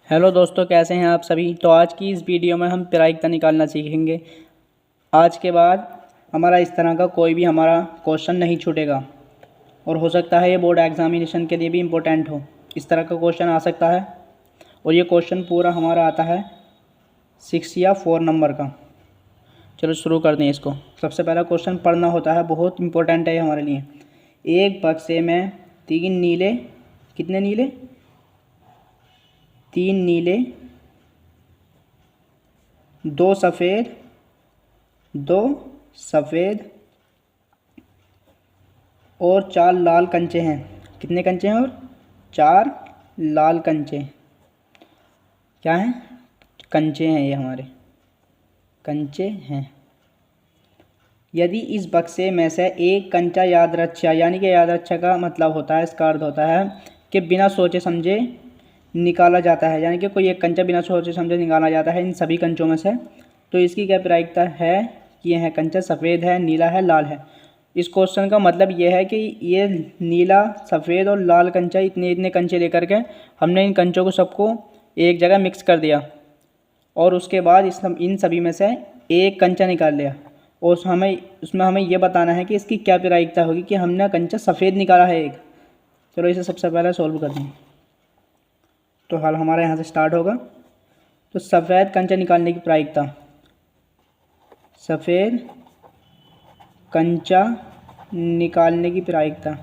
Hello दोस्तों, कैसे हैं आप सभी। तो आज की इस वीडियो में हम प्रायिकता निकालना सीखेंगे। आज के बाद हमारा इस तरह का कोई भी हमारा क्वेश्चन नहीं छूटेगा और हो सकता है ये बोर्ड एग्जामिनेशन के लिए भी इम्पोर्टेंट हो। इस तरह का क्वेश्चन आ सकता है और ये क्वेश्चन पूरा हमारा आता है 6 या 4 नंबर का। चलो शुरू करते हैं इसको। सबसे पहला क्वेश्चन पढ़ना होता है, बहुत इंपॉर्टेंट है हमारे लिए। एक बक्से में 3 नीले, कितने नीले, 3 नीले, 2 सफ़ेद, 2 सफ़ेद और 4 लाल कंचे हैं। कितने कंचे हैं? और 4 लाल कंचे। क्या हैं? कंचे हैं, ये हमारे कंचे हैं। यदि इस बक्से में से एक कंचा याद रक्षा, यानी कि याद रक्षा का मतलब होता है, इसका अर्थ होता है कि बिना सोचे समझे निकाला जाता है, यानी कि कोई एक कंचा बिना सोचे समझे निकाला जाता है इन सभी कंचों में से। तो इसकी क्या प्रायिकता है कि यह कंचा सफ़ेद है, नीला है, लाल है। इस क्वेश्चन का मतलब यह है कि ये नीला, सफ़ेद और लाल कंचा, इतने इतने कंचे लेकर के हमने इन कंचों को सबको एक जगह मिक्स कर दिया और उसके बाद इन सभी में से एक कंचा निकाल लिया और उसमें हमें यह बताना है कि इसकी क्या प्रायिकता होगी कि हमने कंचा सफ़ेद निकाला है एक। चलो इसे सबसे पहले सॉल्व करते हैं। तो हल हमारा यहाँ से स्टार्ट होगा। तो सफ़ेद कंचा निकालने की प्रायिकता, सफ़ेद कंचा निकालने की प्रायिकता,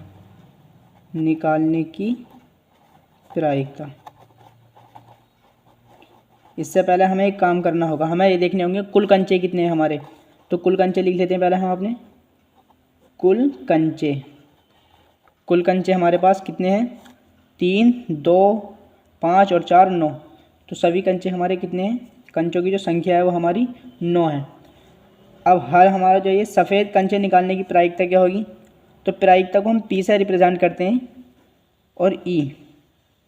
इससे पहले हमें एक काम करना होगा। हमें ये देखने होंगे कुल कंचे कितने हैं हमारे। तो कुल कंचे लिख लेते हैं पहले हम अपने। कुल कंचे हमारे पास कितने हैं? 3, 2, 5 और 4, 9। तो सभी कंचे हमारे कितने हैं? कंचों की जो संख्या है वो हमारी 9 है। अब हर हमारा जो ये सफ़ेद कंचे निकालने की प्रायिकता क्या होगी? तो प्रायिकता को हम P से रिप्रेजेंट करते हैं और E,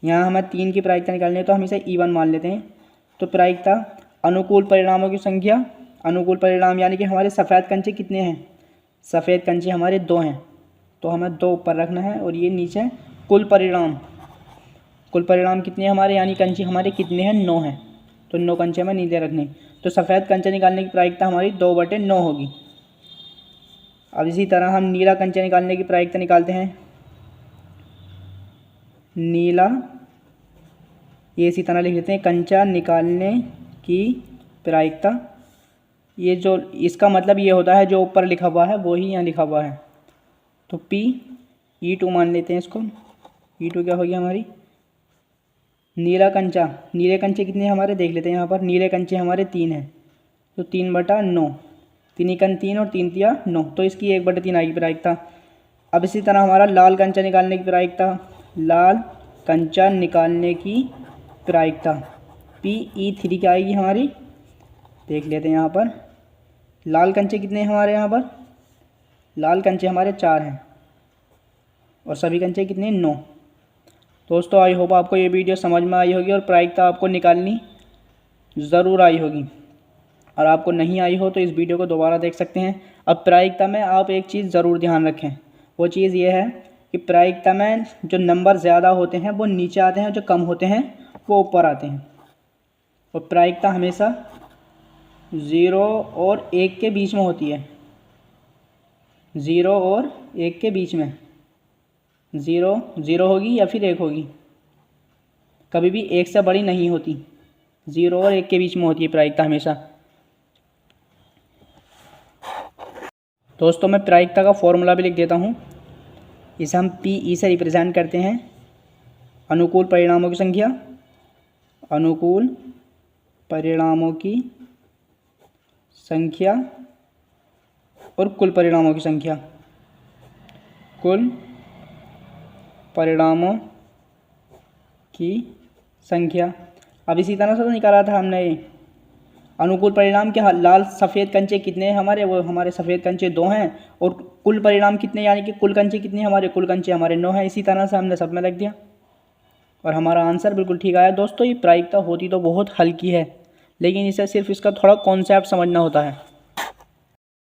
यहाँ हमें 3 की प्रायिकता निकालनी है तो हम इसे E1 मान लेते हैं। तो प्रायिकता अनुकूल परिणामों की संख्या, अनुकूल परिणाम यानी कि हमारे सफ़ेद कंचे कितने हैं? सफ़ेद कंचे हमारे 2 हैं, तो हमें 2 ऊपर रखना है और ये नीचे कुल परिणाम कितने हैं हमारे, यानी कंचे हमारे कितने हैं? 9 हैं। तो 9 कंचे हमें नीले रखने। तो सफ़ेद कंचे निकालने की प्रायिकता हमारी 2/9 होगी। अब इसी तरह हम नीला कंचे निकालने की प्रायिकता निकालते हैं। नीला, ये इसी तरह लिख लेते हैं, कंचा निकालने की प्रायिकता। ये जो इसका मतलब ये होता है जो ऊपर लिखा हुआ है वो ही यहाँ लिखा हुआ है। तो P E2 मान लेते हैं इसको। E2 क्या होगी हमारी? नीला कंचा, नीले कंचे कितने हैं हमारे देख लेते हैं। यहाँ पर नीले कंचे हमारे 3 हैं, तो 3/9, 3 एकन 3 और 3 तिया 9, तो इसकी 1/3 आएगी प्रायिकता। अब इसी तरह हमारा लाल कंचा निकालने की प्रायिकता, लाल कंचा निकालने की प्रायिकता PE3 क्या आएगी हमारी, देख लेते हैं। यहाँ पर लाल कंचे कितने हैं हमारे, यहाँ पर लाल कंचे हमारे 4 हैं और सभी कंचे कितने? 9। दोस्तों आई होप आपको ये वीडियो समझ में आई होगी और प्रायिकता आपको निकालनी ज़रूर आई होगी। और आपको नहीं आई हो तो इस वीडियो को दोबारा देख सकते हैं। अब प्रायिकता में आप एक चीज़ ज़रूर ध्यान रखें, वो चीज़ ये है कि प्रायिकता में जो नंबर ज़्यादा होते हैं वो नीचे आते हैं, जो कम होते हैं वो ऊपर आते हैं। और प्रायिकता हमेशा 0 और 1 के बीच में होती है। 0 और 1 के बीच में, 0 होगी या फिर 1 होगी, कभी भी 1 से बड़ी नहीं होती। 0 और 1 के बीच में होती है प्रायिकता हमेशा। दोस्तों मैं प्रायिकता का फॉर्मूला भी लिख देता हूँ। इसे हम PE से रिप्रेजेंट करते हैं। अनुकूल परिणामों की संख्या, अनुकूल परिणामों की संख्या और कुल परिणामों की संख्या, कुल परिणामों की संख्या। अब इसी तरह से तो निकाला था हमने ये अनुकूल परिणाम क्या, लाल सफ़ेद कंचे कितने हैं हमारे, वो हमारे सफ़ेद कंचे 2 हैं और कुल परिणाम कितने, यानी कि कुल कंचे कितने हमारे, कुल कंचे हमारे 9 हैं। इसी तरह से हमने सब में रख दिया और हमारा आंसर बिल्कुल ठीक आया। दोस्तों ये प्रायिकता होती तो बहुत हल्की है, लेकिन इसे सिर्फ इसका थोड़ा कॉन्सेप्ट समझना होता है।